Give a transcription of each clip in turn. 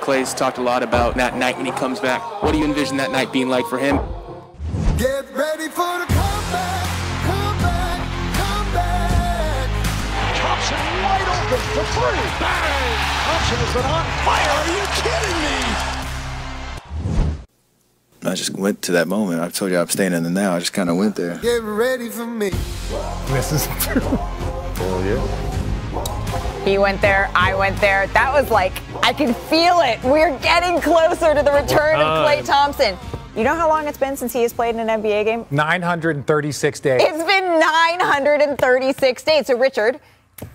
Klay's talked a lot about that night when he comes back. What do you envision that night being like for him? Get ready for the comeback, comeback, comeback. Thompson wide open for three. Bang! Thompson has been on fire. Are you kidding me? I just went to that moment. I told you I'm staying in the now. I just kind of went there. Get ready for me. This is true. Oh, yeah. He went there, I went there. That was like, I can feel it. We're getting closer to the return of Klay Thompson. You know how long it's been since he has played in an NBA game? 936 days. It's been 936 days. So, Richard,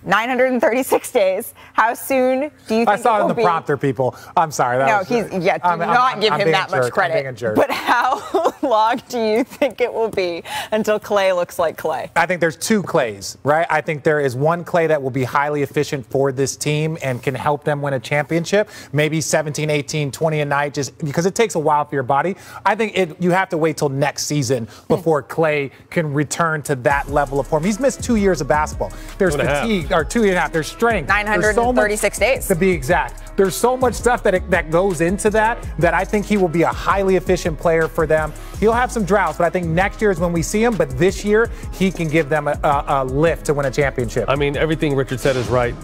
936 days. How soon do you think I saw it in the be? prompter, people. I'm sorry. Do not give him that much credit. But how long do you think it will be until Klay looks like Klay? I think there's two Klays, right? I think there is one Klay that will be highly efficient for this team and can help them win a championship. Maybe 17, 18, 20 a night, just because it takes a while for your body. I think you have to wait till next season before Klay can return to that level of form. He's missed 2 years of basketball. There's fatigue. Or 2.5. There's strength. 936 days. To be exact. There's so much stuff that goes into that I think he will be a highly efficient player for them. He'll have some droughts, but I think next year is when we see him. But this year, he can give them a lift to win a championship. I mean, everything Richard said is right.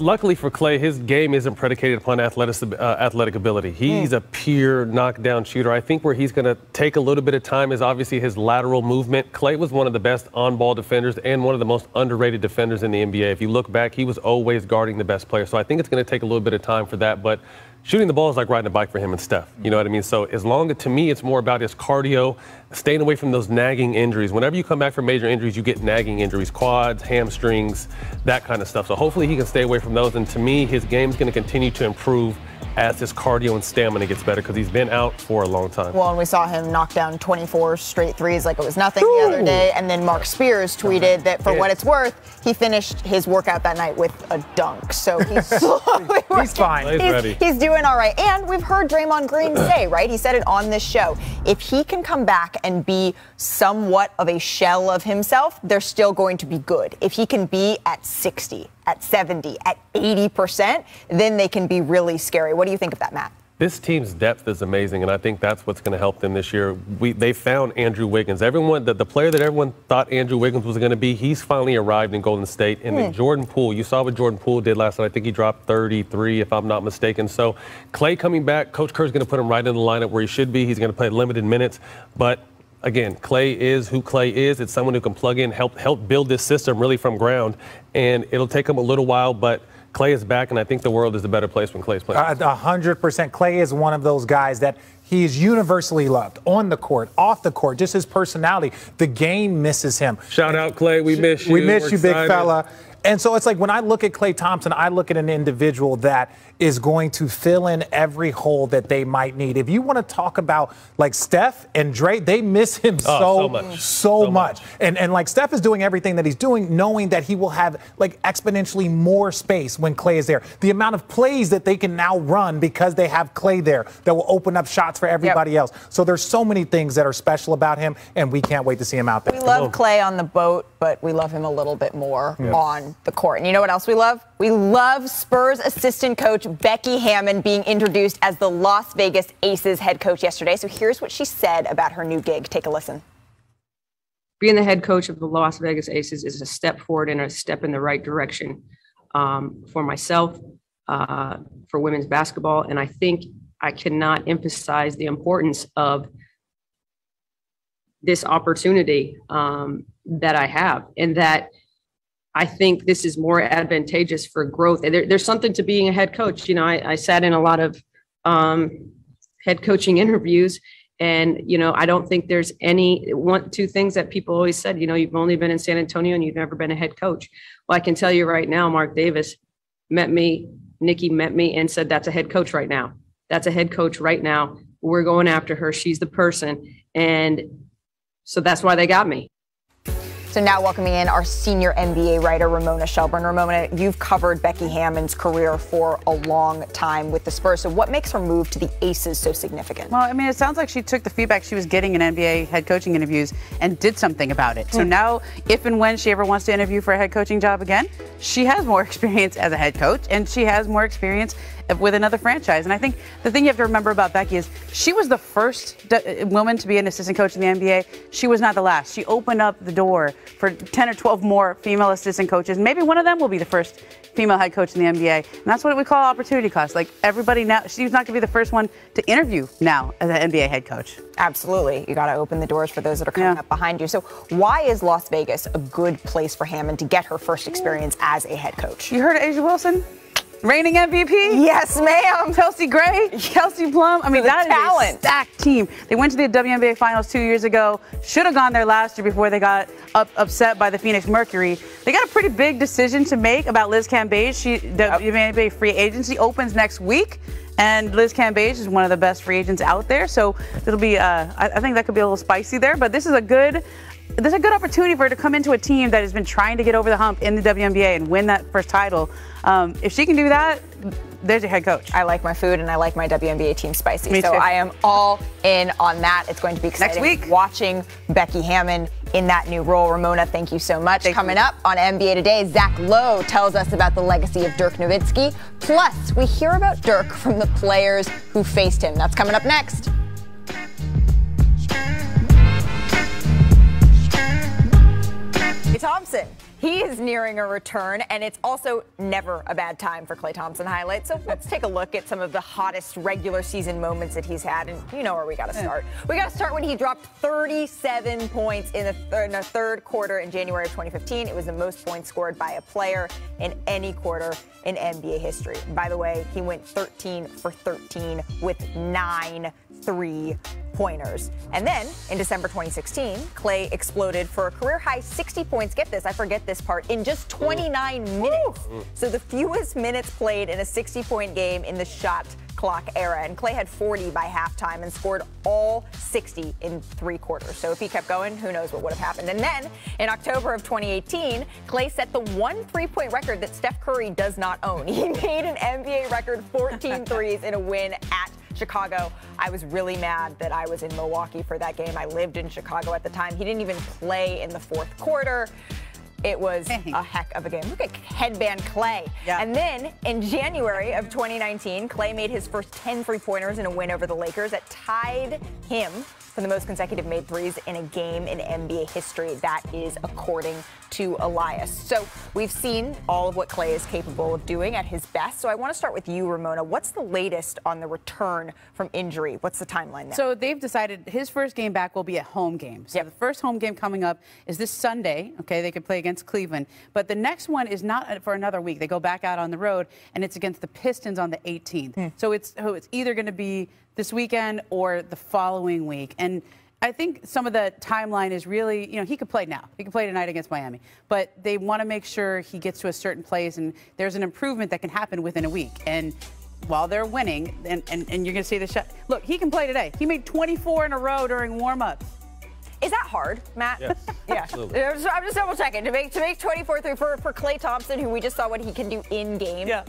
Luckily for Klay, his game isn't predicated upon athletic ability. He's a pure knockdown shooter. I think where he's going to take a little bit of time is obviously his lateral movement. Klay was one of the best on-ball defenders and one of the most underrated defenders in the NBA. If you look back, he was always guarding the best player. So I think it's going to take a little bit of time for that. But shooting the ball is like riding a bike for him and Steph. You know what I mean? So to me, it's more about his cardio, staying away from those nagging injuries. Whenever you come back from major injuries, you get nagging injuries, quads, hamstrings, that kind of stuff. So hopefully he can stay away from those. And to me, his game's going to continue to improve as his cardio and stamina gets better because he's been out for a long time. Well, and we saw him knock down 24 straight threes like it was nothing the other day. And then Mark Spears tweeted that for what it's worth, he finished his workout that night with a dunk. So he's slowly He's fine. He's doing all right. And we've heard Draymond Green say, right? He said it on this show. If he can come back and be somewhat of a shell of himself, they're still going to be good. If he can be at 60, at 70, at 80%, then they can be really scary. What do you think of that, Matt? This team's depth is amazing, and I think that's what's going to help them this year. They found Andrew Wiggins. The player that everyone thought Andrew Wiggins was going to be, he's finally arrived in Golden State. And then Jordan Poole, you saw what Jordan Poole did last night. I think he dropped 33, if I'm not mistaken. So Klay coming back, Coach Kerr's going to put him right in the lineup where he should be. He's going to play limited minutes. But again, Klay is who Klay is. It's someone who can plug in, help build this system really from ground. And it'll take him a little while, but Klay is back, and I think the world is a better place when Klay's playing. 100%. Klay is one of those guys that he is universally loved on the court, off the court, just his personality. The game misses him. Shout out, Klay. We miss you. We miss you, big fella. And so it's like when I look at Klay Thompson, I look at an individual that is going to fill in every hole that they might need. If you want to talk about like Steph and Dre, they miss him so much. And like Steph is doing everything that he's doing, knowing that he will have like exponentially more space when Klay is there. The amount of plays that they can now run because they have Klay there that will open up shots for everybody else. So there's so many things that are special about him, and we can't wait to see him out there. We love Klay on the boat, but we love him a little bit more on the court. And you know what else we love? We love Spurs assistant coach Becky Hammon being introduced as the Las Vegas Aces head coach yesterday. So here's what she said about her new gig. Take a listen. Being the head coach of the Las Vegas Aces is a step forward and a step in the right direction for myself, for women's basketball. And I think I cannot emphasize the importance of this opportunity that I have, and that I think this is more advantageous for growth. There's something to being a head coach. You know, I sat in a lot of head coaching interviews, and, you know, I don't think there's two things that people always said, you know, you've only been in San Antonio and you've never been a head coach. Well, I can tell you right now, Mark Davis met me, Nikki met me and said, that's a head coach right now. That's a head coach right now. We're going after her. She's the person. And so that's why they got me. So now welcoming in our senior NBA writer, Ramona Shelburne. Ramona, you've covered Becky Hammon's career for a long time with the Spurs. So what makes her move to the Aces so significant? Well, I mean, it sounds like she took the feedback she was getting in NBA head coaching interviews and did something about it. So now, if and when she ever wants to interview for a head coaching job again, she has more experience as a head coach, and she has more experience with another franchise. And I think the thing you have to remember about Becky is she was the first woman to be an assistant coach in the NBA. She was not the last. She opened up the door for 10 or 12 more female assistant coaches. Maybe one of them will be the first female head coach in the NBA. And that's what we call opportunity cost. Like everybody now, she's not going to be the first one to interview now as an NBA head coach. Absolutely. You got to open the doors for those that are coming up behind you. So why is Las Vegas a good place for Hammond to get her first experience as a head coach? You heard of Asia Wilson? Reigning MVP? Yes, ma'am. Chelsea Gray, Kelsey Plum. I mean, that is a stacked team. They went to the WNBA Finals 2 years ago. Should have gone there last year before they got upset by the Phoenix Mercury. They got a pretty big decision to make about Liz Cambage. The WNBA free agency opens next week. And Liz Cambage is one of the best free agents out there. So it'll be, I think that could be a little spicy there. But this is a good opportunity for her to come into a team that has been trying to get over the hump in the WNBA and win that first title. If she can do that, there's your head coach. I like my food and I like my WNBA team spicy. Me so too. I am all in on that. It's going to be exciting. Next week. Watching Becky Hammon in that new role. Ramona, thank you so much. Coming up on NBA Today, Zach Lowe tells us about the legacy of Dirk Nowitzki. Plus, we hear about Dirk from the players who faced him. That's coming up next. Klay Thompson. He is nearing a return, and it's also never a bad time for Klay Thompson highlights. So let's take a look at some of the hottest regular season moments that he's had, and you know where we got to start. We got to start when he dropped 37 points in the third quarter in January of 2015. It was the most points scored by a player in any quarter in NBA history. By the way, he went 13 for 13 with 9 3-pointers. And then in December 2016, Klay exploded for a career-high 60 points. Get this, I forget this part, in just 29 minutes. So the fewest minutes played in a 60-point game in the shot clock era. And Klay had 40 by halftime and scored all 60 in 3 quarters. So if he kept going, who knows what would have happened. And then in October of 2018, Klay set the one 3-point record that Steph Curry does not own. He made an NBA record 14 threes in a win at Chicago. I was really mad that I was in Milwaukee for that game. I lived in Chicago at the time. He didn't even play in the fourth quarter. It was a heck of a game. Look at headband Klay. Yeah. And then in January of 2019, Klay made his first 10 3-pointers in a win over the Lakers that tied him for the most consecutive made threes in a game in NBA history. That is according to Elias. So we've seen all of what Klay is capable of doing at his best. So I want to start with you, Ramona. What's the latest on the return from injury? What's the timeline there? So they've decided his first game back will be a home game. So the first home game coming up is this Sunday. Okay, they could play against Cleveland. But the next one is not for another week. They go back out on the road, and it's against the Pistons on the 18th. So it's either going to be this weekend or the following week. And I think some of the timeline is really, he could play now. He could play tonight against Miami. But they want to make sure he gets to a certain place, and there's an improvement that can happen within a week. And while they're winning, and you're going to see the shot. Look, he can play today. He made 24 in a row during warm-ups. Is that hard, Matt? Yes, yeah. absolutely. I'm just double checking. To make 24 for Klay Thompson, who we just saw what he can do in game. Yeah.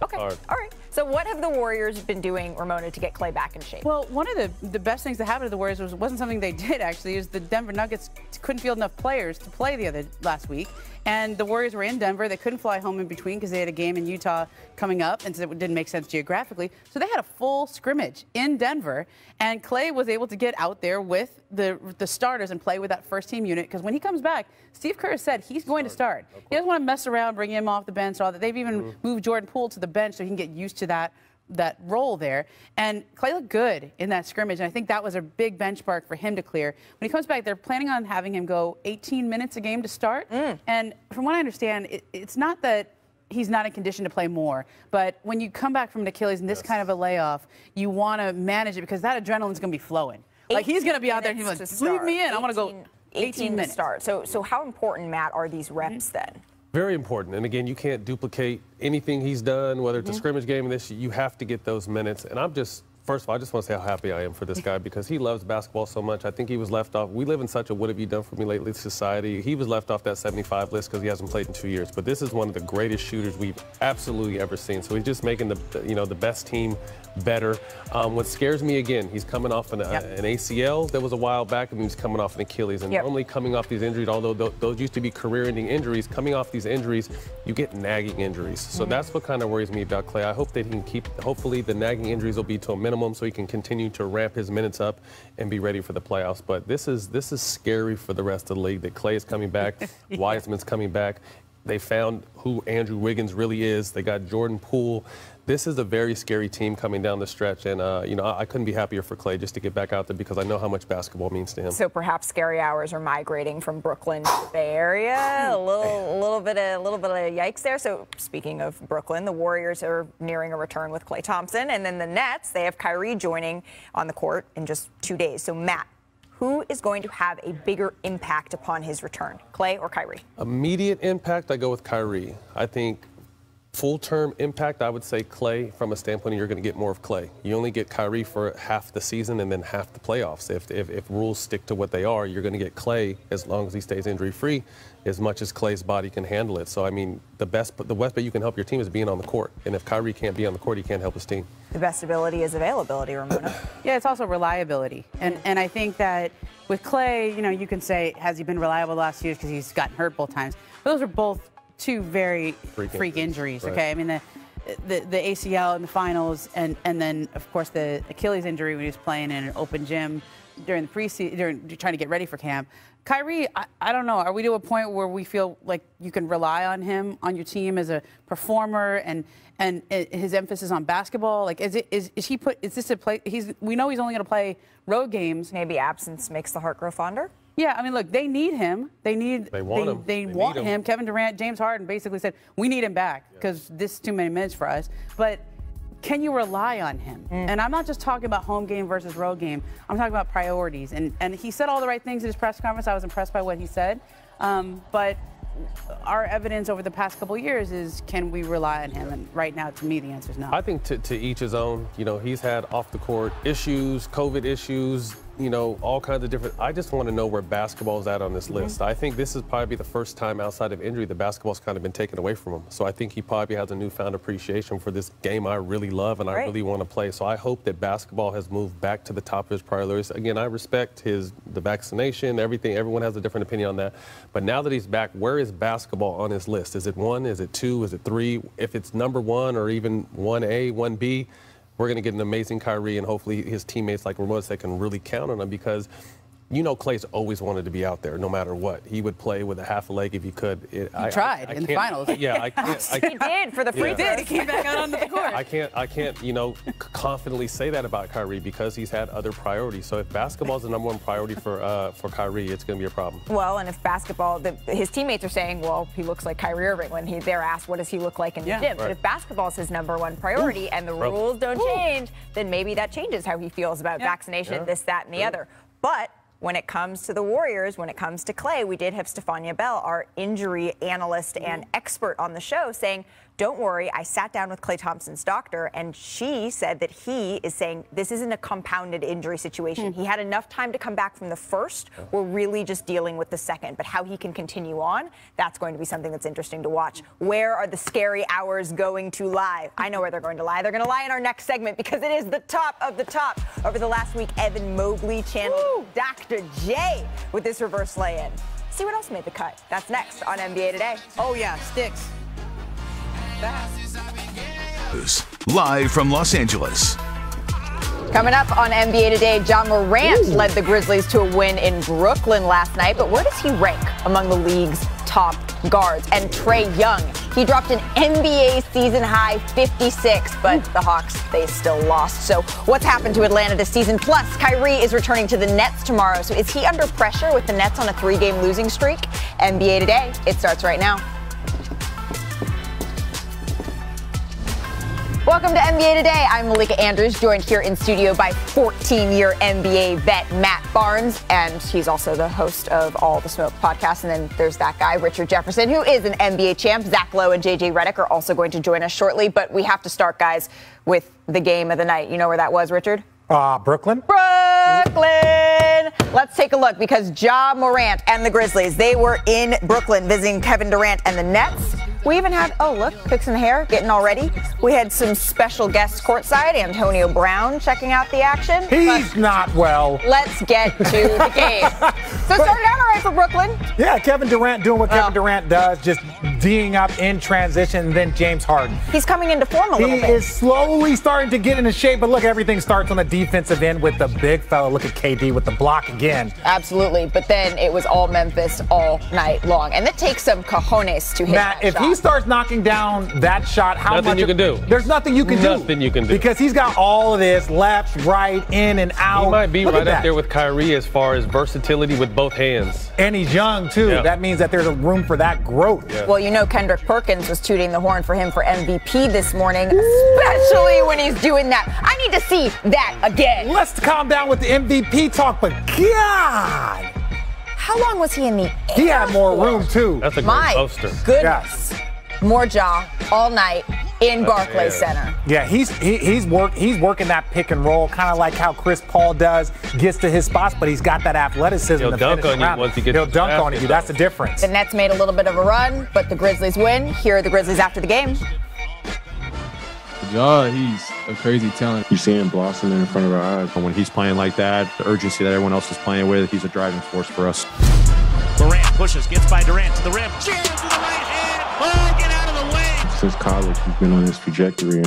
Okay. All right. So what have the Warriors been doing, Ramona, to get Klay back in shape? Well, one of the best things that happened to the Warriors wasn't something they did, actually. Is the Denver Nuggets couldn't field enough players to play last week. And the Warriors were in Denver. They couldn't fly home in between because they had a game in Utah coming up, and so it didn't make sense geographically. So they had a full scrimmage in Denver, and Klay was able to get out there with the starters and play with that first-team unit. Because when he comes back, Steve Kerr said he's going to start. He doesn't want to mess around, bring him off the bench. All that. They've even moved Jordan Poole to the bench so he can get used to that role there. And Klay looked good in that scrimmage, and I think that was a big benchmark for him to clear. When he comes back, they're planning on having him go 18 minutes a game to start. And from what I understand, it's not that he's not in condition to play more, but when you come back from an Achilles and this kind of a layoff, you want to manage it because that adrenaline's going to be flowing. Like, he's going to be out there and he's like, leave me in. I want to go 18 minutes. To start. So how important, Matt, are these reps then? Very important. And again, you can't duplicate anything he's done, whether it's a scrimmage game or this. You have to get those minutes. And I'm just First of all, I just want to say how happy I am for this guy because he loves basketball so much. I think he was left off. We live in such a what have you done for me lately society. He was left off that 75 list because he hasn't played in 2 years. But this is one of the greatest shooters we've absolutely ever seen. So he's just making the best team better. What scares me again, he's coming off an ACL that was a while back, and he's coming off an Achilles. And normally coming off these injuries, although those used to be career-ending injuries, coming off these injuries, you get nagging injuries. So that's what kind of worries me about Klay. I hope that he can keep. Hopefully, the nagging injuries will be to a minimum, so he can continue to ramp his minutes up and be ready for the playoffs. But this is scary for the rest of the league. That Klay is coming back, Wiseman's coming back. They found who Andrew Wiggins really is. They got Jordan Poole. This is a very scary team coming down the stretch, and I couldn't be happier for Klay just to get back out there because I know how much basketball means to him. So perhaps scary hours are migrating from Brooklyn to the Bay Area. A little bit of yikes there. So speaking of Brooklyn, the Warriors are nearing a return with Klay Thompson, and then the Nets, they have Kyrie joining on the court in just 2 days. So Matt, who is going to have a bigger impact upon his return, Klay or Kyrie? Immediate impact, I go with Kyrie. I think full-term impact, I would say Klay. From a standpoint of you're going to get more of Klay. You only get Kyrie for half the season and then half the playoffs. If rules stick to what they are, you're going to get Klay as long as he stays injury-free, as much as Klay's body can handle it. So, I mean, the best way you can help your team is being on the court. And if Kyrie can't be on the court, he can't help his team. The best ability is availability, Ramona. Yeah, it's also reliability. And I think that with Klay, you can say, has he been reliable the last 2 years because he's gotten hurt both times. But those are both two very freak injuries, right. Okay? I mean, the ACL in the finals and then, of course, the Achilles injury when he was playing in an open gym during the preseason, trying to get ready for camp. Kyrie, I don't know. Are we to a point where we feel like you can rely on him on your team as a performer and his emphasis on basketball? Like, is this a play? We know he's only going to play road games. Maybe absence makes the heart grow fonder. Yeah, I mean, look, they need him. They want him. They want him. Kevin Durant, James Harden basically said, we need him back because this is too many minutes for us. But can you rely on him? And I'm not just talking about home game versus road game. I'm talking about priorities. And he said all the right things in his press conference. I was impressed by what he said. But our evidence over the past couple of years is, can we rely on him? And right now, to me, the answer is no. I think to each his own. He's had off-the-court issues, COVID issues, all kinds of different. I just want to know where basketball is at on this list. I think this is probably the first time outside of injury that basketball's kind of been taken away from him. So I think he probably has a newfound appreciation for this game I really love and I really want to play. So I hope that basketball has moved back to the top of his priorities. Again, I respect the vaccination, everything. Everyone has a different opinion on that. But now that he's back, where is basketball on his list? Is it 1? Is it 2? Is it 3? If it's number 1 or even 1A, 1B, we're going to get an amazing Kyrie, and hopefully his teammates like Ramona said can really count on him because Klay's always wanted to be out there no matter what. He would play with a half a leg if he could. He tried in the finals. Yeah, I can't. He did for the free throw. He came back out onto the court. I can't, confidently say that about Kyrie because he's had other priorities. So if basketball is the number 1 priority for Kyrie, it's going to be a problem. Well, and if basketball, his teammates are saying, well, he looks like Kyrie Irving when they're asked, what does he look like in the gym? Right. But if basketball is his number 1 priority and the rules don't change, then maybe that changes how he feels about vaccination, this, that, and the other. But when it comes to the Warriors, when it comes to Klay, we did have Stefania Bell, our injury analyst and expert on the show, saying, don't worry, I sat down with Klay Thompson's doctor, and she said that he is saying this isn't a compounded injury situation. He had enough time to come back from the first. We're really just dealing with the second. But how he can continue on, that's going to be something that's interesting to watch. Where are the scary hours going to lie? I know where they're going to lie. They're going to lie in our next segment because it is the top of the top. Over the last week, Evan Mobley channeled Dr. J with this reverse lay-in. See what else made the cut. That's next on NBA Today. Oh, yeah, sticks. Live from Los Angeles. Coming up on NBA Today, John Morant led the Grizzlies to a win in Brooklyn last night, but where does he rank among the league's top guards? And Trae Young, he dropped an NBA season-high 56, but the Hawks, they still lost. So what's happened to Atlanta this season? Plus, Kyrie is returning to the Nets tomorrow, so is he under pressure with the Nets on a 3-game losing streak? NBA Today, it starts right now. Welcome to NBA Today. I'm Malika Andrews, joined here in studio by 14-year NBA vet Matt Barnes, and he's also the host of All the Smoke podcast. And then there's that guy, Richard Jefferson, who is an NBA champ. Zach Lowe and JJ Redick are also going to join us shortly. But we have to start, guys, with the game of the night. You know where that was, Richard? Brooklyn. Let's take a look, because Ja Morant and the Grizzlies, they were in Brooklyn visiting Kevin Durant and the Nets. We even had, fixing the hair, getting all ready. We had some special guests courtside, Antonio Brown checking out the action. He's not well. Let's get to the game. So it started out all right for Brooklyn. Yeah, Kevin Durant doing what Kevin Durant does, just D'ing up in transition, and then James Harden. He's coming into form a little bit. He is slowly starting to get into shape, but look, everything starts on the defensive end with the big fella. Look at KD with the block again. Absolutely, but then it was all Memphis all night long. And it takes some cojones to hit Matt, that if shot. He starts knocking down that shot, nothing you can do. There's nothing you can do. Nothing you can do. Because he's got all of this left, right, in and out. He might be Look right at up there with Kyrie as far as versatility with both hands. And he's young, too. Yeah. That means that there's a room for that growth. Yeah. Well, you know Kendrick Perkins was tooting the horn for him for MVP this morning, especially when he's doing that. I need to see that again. Let's calm down with the MVP talk, but God! How long was he in the air? He had more room, too. That's a great My poster. goodness. Yes. More Ja all night in Barclays Center. Yeah, he's working that pick and roll, kind of like how Chris Paul does, gets to his spots, but he's got that athleticism. He'll to dunk finish on you around. once he gets He'll to the dunk on basket, you. That's the difference. The Nets made a little bit of a run, but the Grizzlies win. Here are the Grizzlies after the game. Ja, he's a crazy talent. You see him blossoming in front of our eyes. When he's playing like that, the urgency that everyone else is playing with, he's a driving force for us. Durant pushes, gets by Durant to the rim. Jams with the right hand. Oh, get out of the way. Since college, he's been on this trajectory,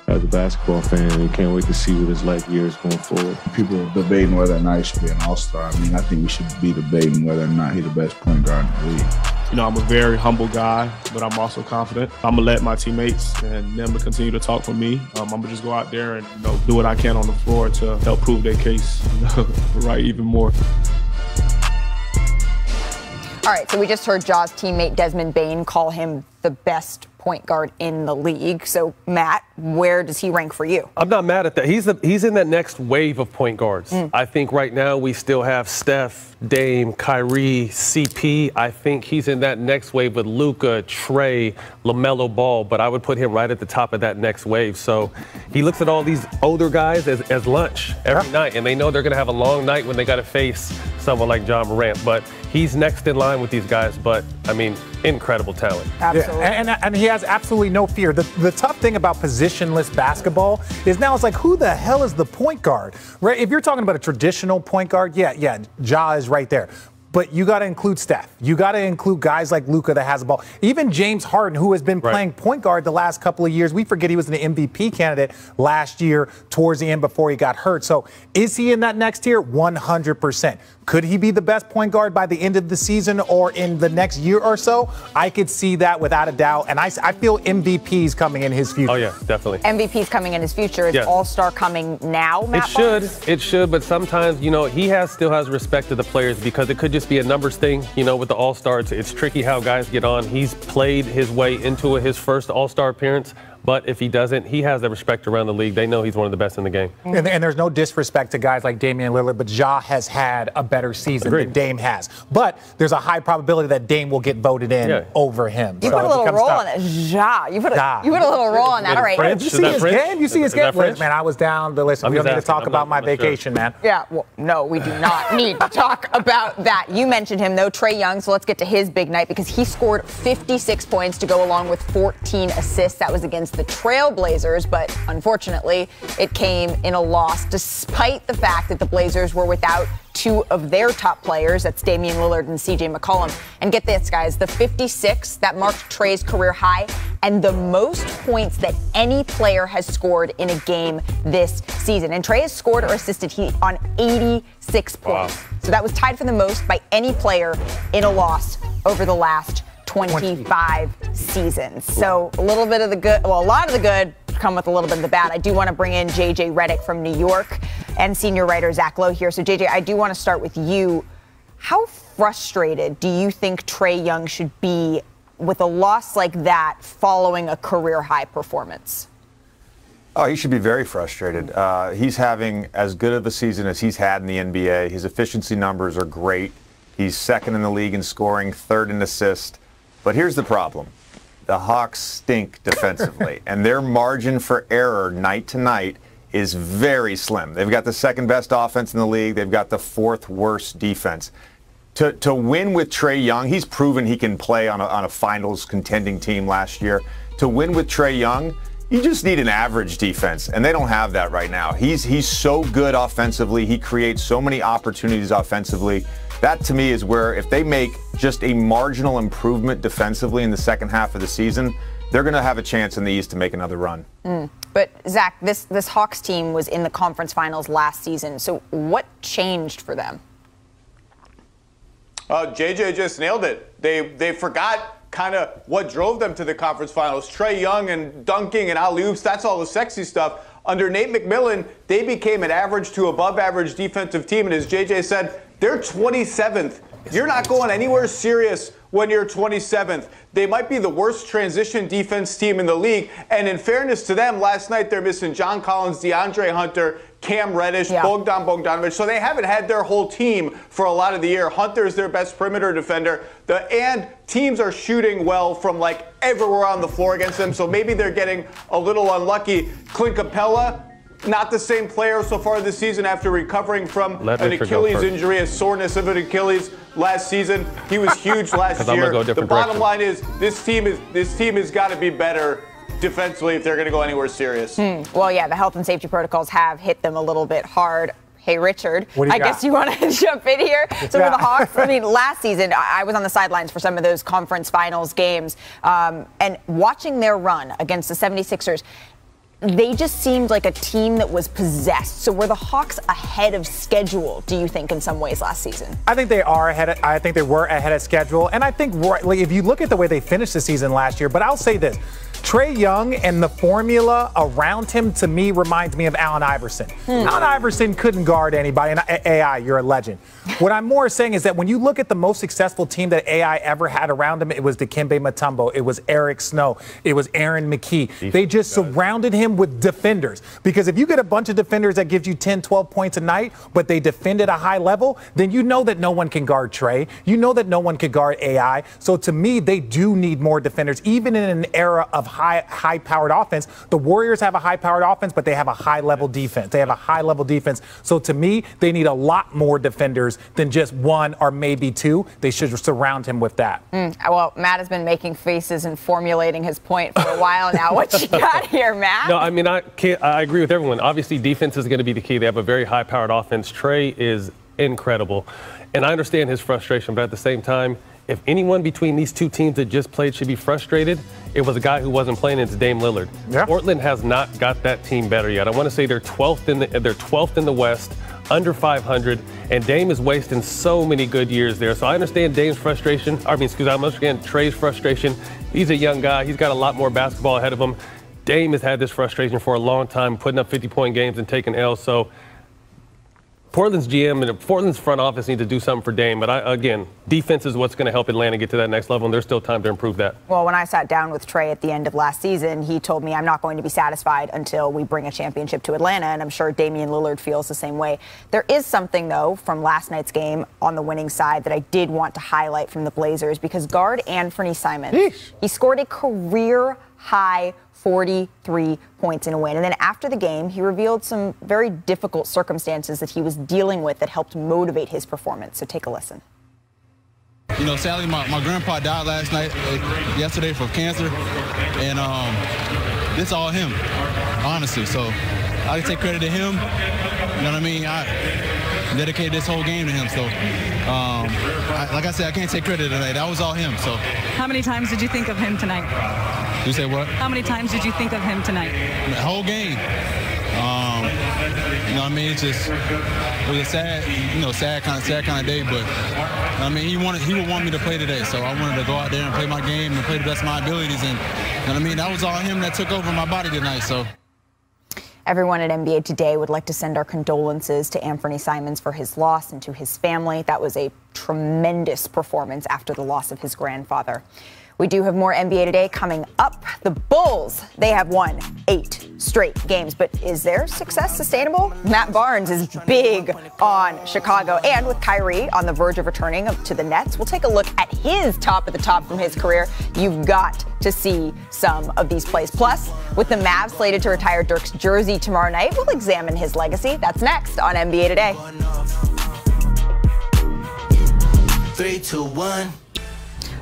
as a basketball fan, and can't wait to see what his life year is going forward. People are debating whether or not he should be an all-star. I mean, I think we should be debating whether or not he's the best point guard in the league. I'm a very humble guy, but I'm also confident. I'm going to let my teammates and them to continue to talk for me. I'm going to just go out there and do what I can on the floor to help prove their case right even more. All right, so we just heard Ja's teammate Desmond Bane call him the best point guard in the league. So, Matt, where does he rank for you? I'm not mad at that. He's in that next wave of point guards. I think right now we still have Steph, Dame, Kyrie, CP. I think he's in that next wave with Luka, Trey, LaMelo Ball, but I would put him right at the top of that next wave. So he looks at all these older guys as lunch every night, and they know they're going to have a long night when they got to face someone like Ja Morant. But he's next in line with these guys, but, I mean, incredible talent. Absolutely. Yeah, and he has absolutely no fear. The tough thing about positionless basketball is now it's like, who the hell is the point guard? Right? If you're talking about a traditional point guard, yeah, Ja is right there. But you got to include Steph. You got to include guys like Luka that has the ball. Even James Harden, who has been playing point guard the last couple of years. We forget he was an MVP candidate last year towards the end before he got hurt. So is he in that next tier? 100%. Could he be the best point guard by the end of the season or in the next year or so? I could see that without a doubt. And I feel MVP's coming in his future. Oh, yeah, definitely. MVP's coming in his future. Is All-Star coming now, Matt? It should, but sometimes, he still has respect to the players because it could just be a numbers thing, with the All-Star. It's tricky how guys get on. He's played his way into his first All-Star appearance. But if he doesn't, he has the respect around the league. They know he's one of the best in the game. And there's no disrespect to guys like Damian Lillard, but Ja has had a better season than Dame has. But there's a high probability that Dame will get voted in over him. You put a little roll on it. Ja. You put a little roll on that. All right. Did you see his game? You see his game? Man, I was down to listen. We don't need to talk about my vacation, man. Yeah, well, no, we do not need to talk about that. You mentioned him, though, Trae Young, so let's get to his big night because he scored 56 points to go along with 14 assists. That was against the Trailblazers, but unfortunately, it came in a loss despite the fact that the Blazers were without two of their top players. That's Damian Lillard and CJ McCollum. And get this, guys, the 56, that marked Trae's career high and the most points that any player has scored in a game this season. And Trae has scored or assisted on 86 points. So that was tied for the most by any player in a loss over the last 25 seasons. So a little bit of the good, well, a lot of the good come with a little bit of the bad. I do want to bring in JJ Redick from New York and senior writer Zach Lowe here. So JJ, I do want to start with you. How frustrated do you think Trae Young should be with a loss like that following a career high performance? Oh, he should be very frustrated. He's having as good of a season as he's had in the NBA. His efficiency numbers are great. He's second in the league in scoring, third in assists. But here's the problem. The Hawks stink defensively, and their margin for error night to night is very slim. They've got the second best offense in the league. They've got the fourth worst defense. To win with Trae Young, he's proven he can play on a finals contending team last year. To win with Trae Young, you just need an average defense, and they don't have that right now. He's so good offensively. He creates so many opportunities offensively. That, to me, is where if they make just a marginal improvement defensively in the second half of the season, they're going to have a chance in the East to make another run. But, Zach, this Hawks team was in the conference finals last season. So what changed for them? JJ just nailed it. They forgot kind of what drove them to the conference finals. Trae Young and dunking and alley-oops, that's all the sexy stuff. Under Nate McMillan, they became an average to above average defensive team. And as JJ said, they're 27th. You're not going anywhere serious when you're 27th. They might be the worst transition defense team in the league. And in fairness to them, last night they're missing John Collins, DeAndre Hunter, Cam Reddish, Bogdan Bogdanovic. So they haven't had their whole team for a lot of the year. Hunter is their best perimeter defender. And teams are shooting well from like everywhere on the floor against them. So maybe they're getting a little unlucky. Clint Capella, not the same player so far this season after recovering from an Achilles injury, a soreness of an Achilles last season. He was huge last year. The bottom line is this team has got to be better defensively if they're going to go anywhere serious. Well, yeah, the health and safety protocols have hit them a little bit hard. Hey, Richard, I guess you want to jump in here. So for the Hawks, I mean, last season, I was on the sidelines for some of those conference finals games, and watching their run against the 76ers, they just seemed like a team that was possessed. So were the Hawks ahead of schedule, do you think, in some ways last season? I think they are ahead. I think they were ahead of schedule. And I think if you look at the way they finished the season last year, but I'll say this. Trae Young and the formula around him, to me, reminds me of Allen Iverson. Allen Iverson couldn't guard anybody. And AI, you're a legend. What I'm more saying is that when you look at the most successful team that AI ever had around him, it was Dikembe Mutombo. It was Eric Snow. It was Aaron McKee. They just surrounded him with defenders. Because if you get a bunch of defenders that gives you 10, 12 points a night, but they defend at a high level, then you know that no one can guard Trae. You know that no one can guard AI. So to me, they do need more defenders, even in an era of high-powered offense. The Warriors have a high-powered offense, but they have a high-level defense. They have a high-level defense. So to me, they need a lot more defenders than just one or maybe two. They should surround him with that. Well, Matt has been making faces and formulating his point for a while now. What you got here, Matt? No, I mean, I agree with everyone. Obviously, defense is going to be the key. They have a very high-powered offense. Trae is incredible. And I understand his frustration, but at the same time, if anyone between these two teams that just played should be frustrated, it was a guy who wasn't playing. It's Dame Lillard. Portland has not got that team better yet. I want to say they're 12th in the West, under 500, and Dame is wasting so many good years there. So I understand Dame's frustration. I understand Trae's frustration. He's a young guy. He's got a lot more basketball ahead of him. Dame has had this frustration for a long time, putting up 50-point games and taking L's. So Portland's GM and Portland's front office need to do something for Dame. But again, defense is what's going to help Atlanta get to that next level, and there's still time to improve that. Well, when I sat down with Trae at the end of last season, he told me I'm not going to be satisfied until we bring a championship to Atlanta, and I'm sure Damian Lillard feels the same way. There is something, though, from last night's game on the winning side that I did want to highlight from the Blazers, because guard Anthony Simons, he scored a career-high 43 points in a win. And then after the game, he revealed some very difficult circumstances that he was dealing with that helped motivate his performance. So take a listen. You know, sadly, my grandpa died last night, yesterday from cancer. And it's all him, honestly. So I take credit to him. You know what I mean? I dedicated this whole game to him. So, like I said, I can't take credit tonight. That was all him. So. How many times did you think of him tonight? You say what? How many times did you think of him tonight? The whole game. You know what I mean? It was a sad kind of day, but I mean, he would want me to play today, so I wanted to go out there and play my game and play the best of my abilities, and you know what I mean? That was all him that took over my body tonight, so. Everyone at NBA Today would like to send our condolences to Anthony Simons for his loss and to his family. That was a tremendous performance after the loss of his grandfather. We do have more NBA Today coming up. The Bulls, they have won 8 straight games. But is their success sustainable? Matt Barnes is big on Chicago. And with Kyrie on the verge of returning to the Nets, we'll take a look at his top of the top from his career. You've got to see some of these plays. Plus, with the Mavs slated to retire Dirk's jersey tomorrow night, we'll examine his legacy. That's next on NBA Today. 3, 2, 1.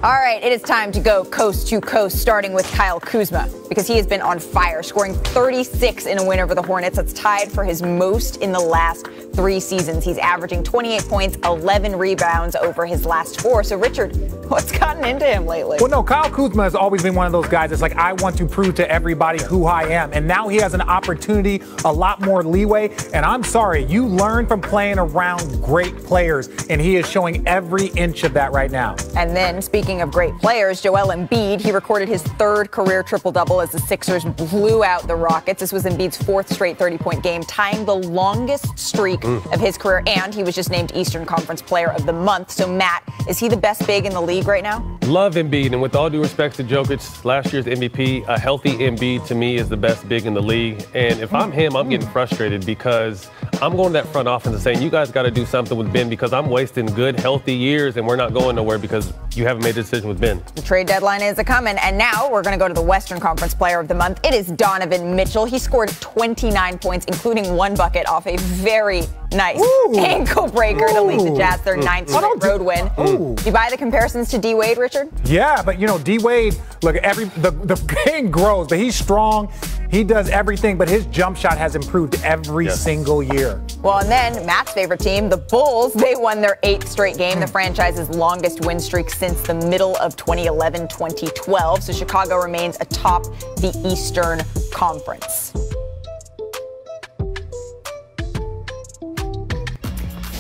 All right, it is time to go coast to coast, starting with Kyle Kuzma, because he has been on fire, scoring 36 in a win over the Hornets. That's tied for his most in the last 3 seasons. He's averaging 28 points, 11 rebounds over his last 4. So, Richard, what's gotten into him lately? Well, no, Kyle Kuzma has always been one of those guys that's like, I want to prove to everybody who I am. And now he has an opportunity, a lot more leeway. And I'm sorry, you learn from playing around great players, and he is showing every inch of that right now. And then, speaking of great players, Joel Embiid, he recorded his 3rd career triple-double as the Sixers blew out the Rockets. This was Embiid's 4th straight 30-point game, tying the longest streak of his career, and he was just named Eastern Conference Player of the Month. So, Matt, is he the best big in the league right now? Love Embiid, and with all due respect to Jokic, last year's MVP, a healthy Embiid to me is the best big in the league. And if I'm him, I'm getting frustrated because I'm going to that front office and saying, you guys got to do something with Ben because I'm wasting good, healthy years and we're not going nowhere because you haven't made a decision with Ben. The trade deadline is a-coming, and now we're going to go to the Western Conference Player of the Month. It is Donovan Mitchell. He scored 29 points, including 1 bucket off a very nice ankle breaker to lead the Jazz their 9th straight road win. Do you buy the comparisons to D-Wade, Richard? Yeah, but, D-Wade, look, the game grows, but he's strong. He does everything, but his jump shot has improved every single year. Well, and then Matt's favorite team, the Bulls, they won their 8th straight game, the franchise's longest win streak since the middle of 2011-2012. So Chicago remains atop the Eastern Conference.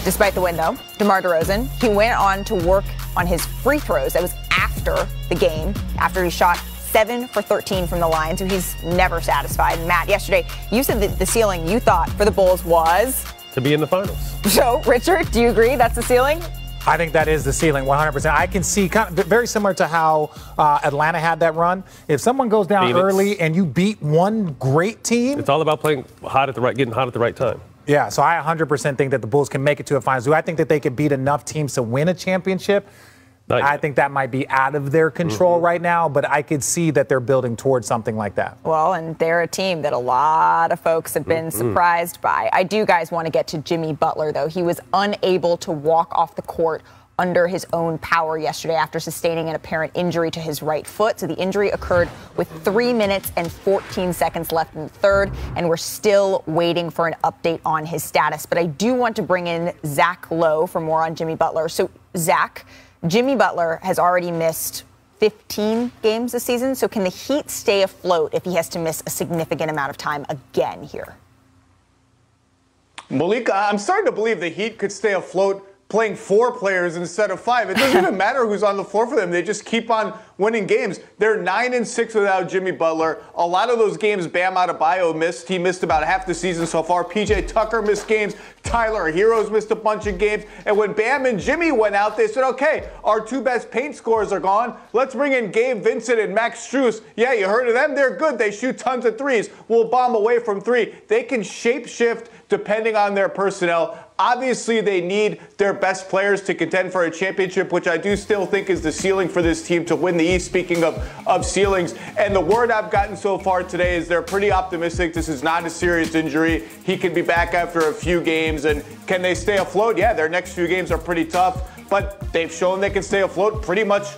Despite the win, though, DeMar DeRozan, he went on to work on his free throws. That was after the game, after he shot 7 for 13 from the line, so he's never satisfied. Matt, yesterday, you said that the ceiling you thought for the Bulls was? To be in the finals. So, Richard, do you agree that's the ceiling? I think that is the ceiling, 100%. I can see kind of very similar to how Atlanta had that run. If someone goes down early and you beat one great team. It's all about playing hot getting hot at the right time. Yeah, so I 100% think that the Bulls can make it to a finals. Do I think that they could beat enough teams to win a championship? I think that might be out of their control right now, but I could see that they're building towards something like that. Well, and they're a team that a lot of folks have been surprised by. I do, guys, want to get to Jimmy Butler, though. He was unable to walk off the court under his own power yesterday after sustaining an apparent injury to his right foot. So the injury occurred with 3 minutes and 14 seconds left in the third, and we're still waiting for an update on his status. But I do want to bring in Zach Lowe for more on Jimmy Butler. So, Zach, Jimmy Butler has already missed 15 games this season. So can the Heat stay afloat if he has to miss a significant amount of time again here? Malika, I'm starting to believe the Heat could stay afloat playing 4 players instead of 5. It doesn't even matter who's on the floor for them. They just keep on winning games. They're 9-6 without Jimmy Butler. A lot of those games Bam Adebayo missed. He missed about half the season so far. PJ Tucker missed games. Tyler Hero's missed a bunch of games. And when Bam and Jimmy went out, they said, okay, our 2 best paint scorers are gone. Let's bring in Gabe Vincent and Max Strus. Yeah, you heard of them? They're good. They shoot tons of threes. We'll bomb away from 3. They can shape shift depending on their personnel. Obviously, they need their best players to contend for a championship, which I do still think is the ceiling for this team to win the East, speaking of ceilings. And the word I've gotten so far today is they're pretty optimistic. This is not a serious injury. He could be back after a few games. And can they stay afloat? Yeah, their next few games are pretty tough, but they've shown they can stay afloat pretty much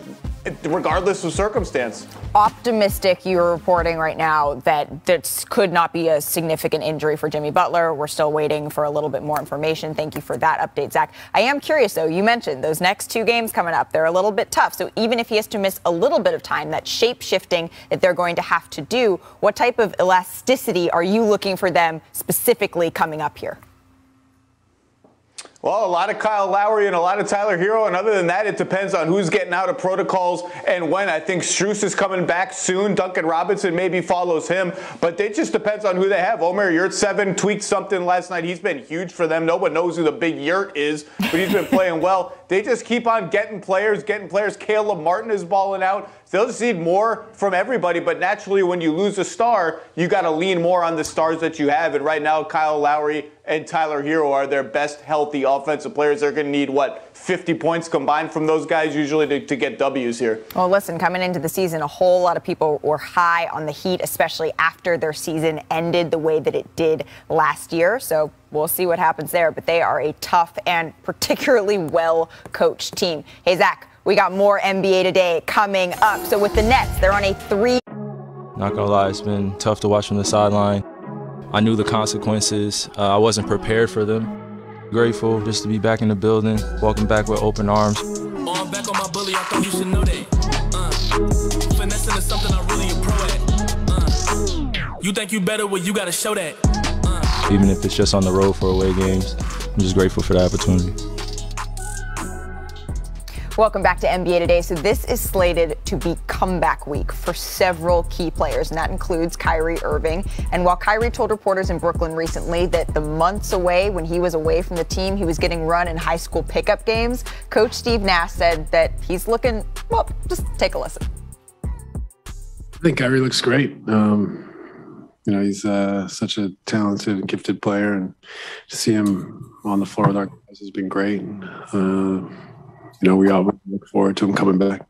regardless of circumstance. Optimistic, you're reporting right now that this could not be a significant injury for Jimmy Butler. We're still waiting for a little bit more information. Thank you for that update, Zach. I am curious, though. You mentioned those next 2 games coming up. They're a little bit tough. So even if he has to miss a little bit of time, that shape shifting that they're going to have to do, what type of elasticity are you looking for them specifically coming up here? Well, a lot of Kyle Lowry and a lot of Tyler Hero, and other than that, it depends on who's getting out of protocols and when. I think Strus is coming back soon. Duncan Robinson maybe follows him, but it just depends on who they have. Omer Yurtseven tweaked something last night. He's been huge for them. No one knows who the big Yurt is, but he's been playing well. They just keep on getting players. Caleb Martin is balling out. They'll just need more from everybody, but naturally when you lose a star, you got to lean more on the stars that you have. And right now, Kyle Lowry and Tyler Hero are their best healthy offensive players. They're going to need, 50 points combined from those guys usually to get W's here. Well, listen, coming into the season, a whole lot of people were high on the Heat, especially after their season ended the way that it did last year. So we'll see what happens there. But they are a tough and particularly well-coached team. Hey, Zach, we got more NBA Today coming up. So with the Nets, they're on a 3. Not gonna lie, it's been tough to watch from the sideline. I knew the consequences. I wasn't prepared for them. Grateful just to be back in the building, walking back with open arms. I'm back on my bully, I thought you should know that. Finessing is something I really am pro at. You think you better, well, you gotta show that. Even if it's just on the road for away games, I'm just grateful for the opportunity. Welcome back to NBA Today. So this is slated to be comeback week for several key players, and that includes Kyrie Irving. And while Kyrie told reporters in Brooklyn recently that the months away when he was away from the team, he was getting run in high school pickup games, Coach Steve Nash said that he's looking, well, just take a listen. I think Kyrie looks great. He's such a talented and gifted player, and to see him on the floor with our guys has been great. We all look forward to him coming back.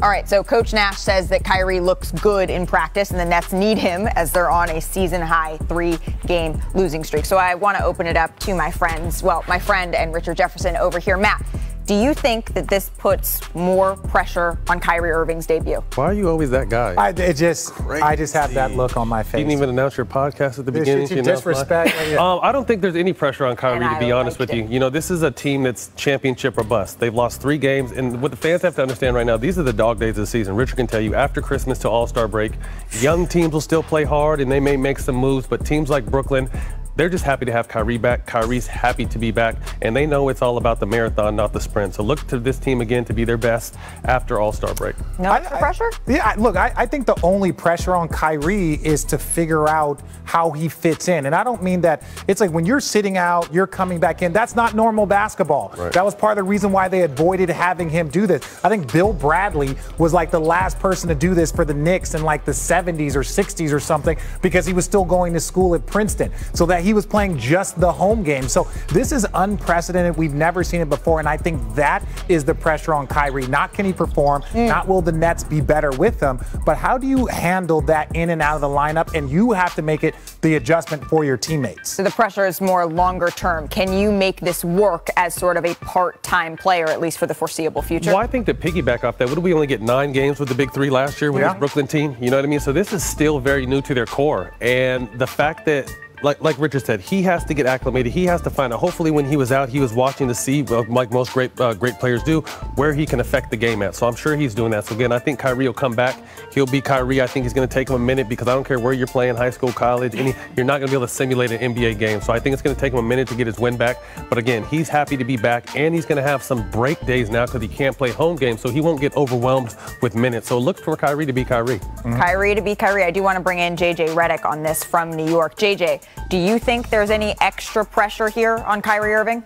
All right, so Coach Nash says that Kyrie looks good in practice, and the Nets need him as they're on a season-high 3-game losing streak. So I want to open it up to my friends. Well, my friend and Richard Jefferson over here. Matt, do you think that this puts more pressure on Kyrie Irving's debut? Why are you always that guy? I just have that look on my face. You didn't even announce your podcast at the beginning. You disrespect. I don't think there's any pressure on Kyrie, to be honest with you. This is a team that's championship or bust. They've lost 3 games, and what the fans have to understand right now, these are the dog days of the season. Richard can tell you, after Christmas to All-Star break, young teams will still play hard, and they may make some moves, but teams like Brooklyn, they're just happy to have Kyrie back. Kyrie's happy to be back, and they know it's all about the marathon, not the sprint. So look to this team again to be their best after All-Star break. No extra pressure? I think the only pressure on Kyrie is to figure out how he fits in. And I don't mean that it's like when you're sitting out, you're coming back in. That's not normal basketball. Right. That was part of the reason why they avoided having him do this. I think Bill Bradley was like the last person to do this for the Knicks in like the 70s or 60s or something, because he was still going to school at Princeton. So that he was playing just the home game. So this is unprecedented. We've never seen it before, and I think that is the pressure on Kyrie. Not can he perform, not will the Nets be better with him, but how do you handle that in and out of the lineup? And you have to make it the adjustment for your teammates. So the pressure is more longer term. Can you make this work as sort of a part-time player, at least for the foreseeable future? Well, I think to piggyback off that, what did we only get 9 games with the Big 3 last year with this Brooklyn team? You know what I mean? So this is still very new to their core. And the fact that, like Richard said, he has to get acclimated. He has to find out. Hopefully, when he was out, he was watching to see, like most great players do, where he can affect the game at. So I'm sure he's doing that. So again, I think Kyrie will come back. He'll be Kyrie. I think he's going to take him a minute, because I don't care where you're playing, high school, college, you're not going to be able to simulate an NBA game. So I think it's going to take him a minute to get his win back. But again, he's happy to be back, and he's going to have some break days now because he can't play home games, so he won't get overwhelmed with minutes. So look for Kyrie to be Kyrie. Kyrie to be Kyrie. I do want to bring in JJ Redick on this from New York. JJ, do you think there's any extra pressure here on Kyrie Irving?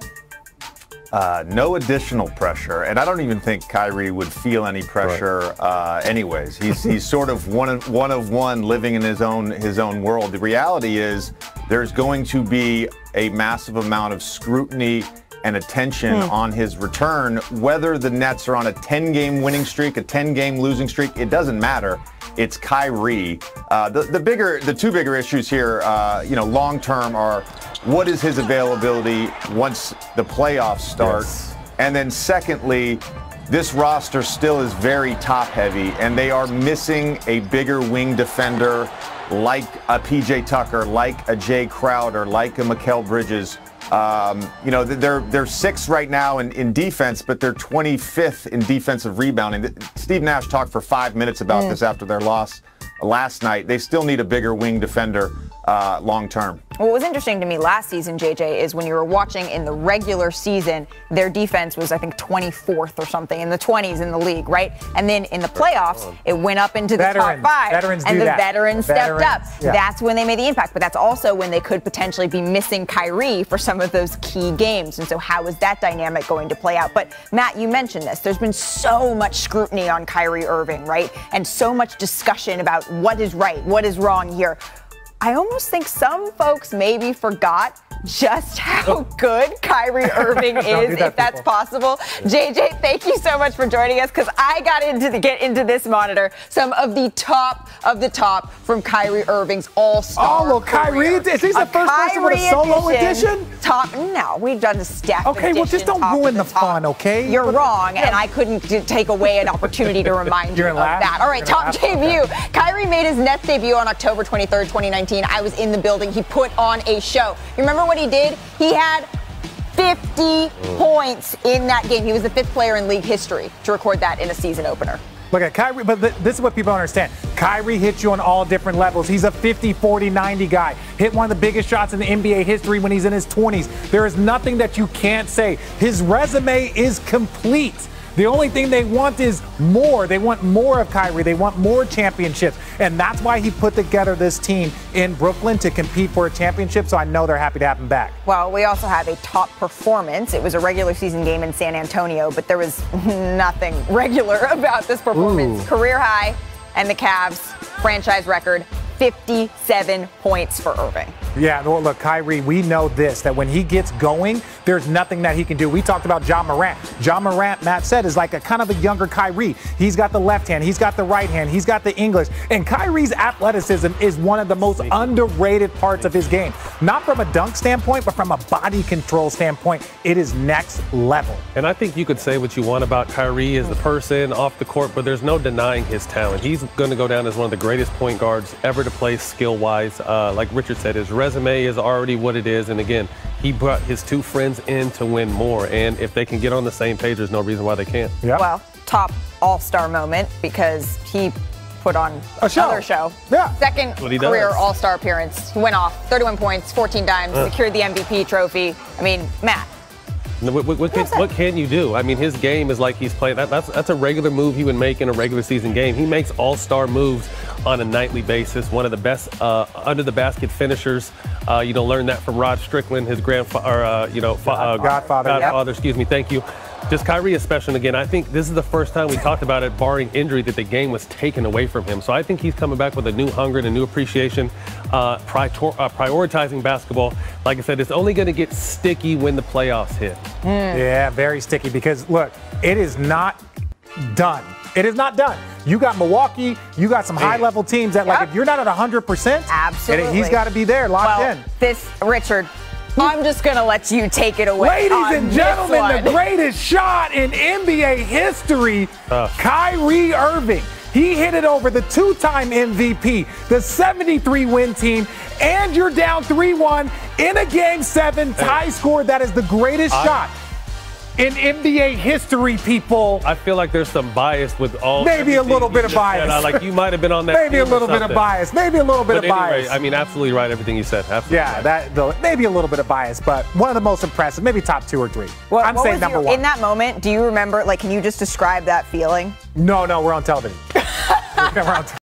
No additional pressure, and I don't even think Kyrie would feel any pressure anyways. He's sort of one of one, living in his own world. The reality is there's going to be a massive amount of scrutiny and attention on his return, whether the Nets are on a 10-game winning streak, a 10-game losing streak. It doesn't matter. It's Kyrie. The 2 bigger issues here, long term, are what is his availability once the playoffs start, and then secondly, this roster still is very top heavy, and they are missing a bigger wing defender like a PJ Tucker, like a Jay Crowder, like a Mikal Bridges. They're 6th right now in defense, but they're 25th in defensive rebounding. Steve Nash talked for 5 minutes about this after their loss last night. They still need a bigger wing defender long term. What was interesting to me last season, JJ, is when you were watching in the regular season, their defense was, I think, 24th or something, in the 20s in the league, right? And then in the playoffs, it went up into the top 5, and the veterans stepped up. Yeah. That's when they made the impact, but that's also when they could potentially be missing Kyrie for some of those key games. And so how is that dynamic going to play out? But Matt, you mentioned this. There's been so much scrutiny on Kyrie Irving, right? And so much discussion about what is right, what is wrong here. I almost think some folks maybe forgot just how good Kyrie Irving is, if that's possible. JJ, thank you so much for joining us, because I got get into this monitor some of the top from Kyrie Irving's all-star. Oh, look, Kyrie, is he the first person with a solo edition? No, we've done a Steph Okay, well, just don't ruin the fun, okay? You're wrong, and I couldn't take away an opportunity to remind you of that. All right, top debut. Kyrie made his Nets debut on October 23rd, 2019. I was in the building. He put on a show. You remember what he did? He had 50 points in that game. He was the 5th player in league history to record that in a season opener. Look at Kyrie, but this is what people don't understand. Kyrie hits you on all different levels. He's a 50, 40, 90 guy. Hit one of the biggest shots in the NBA history when he's in his 20s. There is nothing that you can't say. His resume is complete. The only thing they want is more. They want more of Kyrie. They want more championships. And that's why he put together this team in Brooklyn to compete for a championship. So I know they're happy to have him back. Well, we also have a top performance. It was a regular season game in San Antonio, but there was nothing regular about this performance. Career high, and the Cavs franchise record, 57 points for Irving. Yeah, look, Kyrie, we know this, that when he gets going, there's nothing that he can do. We talked about Ja Morant. Ja Morant, Matt said, is like a kind of a younger Kyrie. He's got the left hand, he's got the right hand, he's got the English. And Kyrie's athleticism is one of the most underrated parts of his game. Not from a dunk standpoint, but from a body control standpoint, it is next level. And I think you could say what you want about Kyrie as the person off the court, but there's no denying his talent. He's going to go down as one of the greatest point guards ever to play skill-wise. Like Richard said, his resume is already what it is. And again, he brought his 2 friends in to win more. And if they can get on the same page, there's no reason why they can't. Yeah. Well, top all-star moment, because he put on another show. Yeah. Second career all-star appearance. He went off 31 points, 14 dimes, secured the MVP trophy. I mean, Matt. What can you do? I mean, his game is like he's playing. That's a regular move he would make in a regular season game. He makes all-star moves on a nightly basis. One of the best under the basket finishers. Learn that from Rod Strickland, his Godfather. Godfather. Excuse me. Thank you. Just Kyrie is special. And again, I think this is the first time we talked about it, barring injury, that the game was taken away from him. So I think he's coming back with a new hunger and a new appreciation, prioritizing basketball. Like I said, it's only going to get sticky when the playoffs hit. Yeah, very sticky, because, look, it is not done. It is not done. You got Milwaukee. You got some high-level teams that, like, if you're not at 100%, absolutely, he's got to be there, locked in. Richard, I'm just going to let you take it away. Ladies and gentlemen, the greatest shot in NBA history, Kyrie Irving. He hit it over the 2-time MVP, the 73-win team, and you're down 3-1 in a Game 7 tie score. That is the greatest shot in NBA history, people. I feel like there's some bias with all. Maybe a little bit of bias. Like you might have been on that. Maybe a little bit of bias. Maybe a little bit of bias. I mean, absolutely right. Everything you said. Absolutely. Yeah, maybe a little bit of bias, but one of the most impressive. Maybe top 2 or 3. I'm saying number 1. In that moment, do you remember? Like, can you just describe that feeling? No, we're on television. We're on television.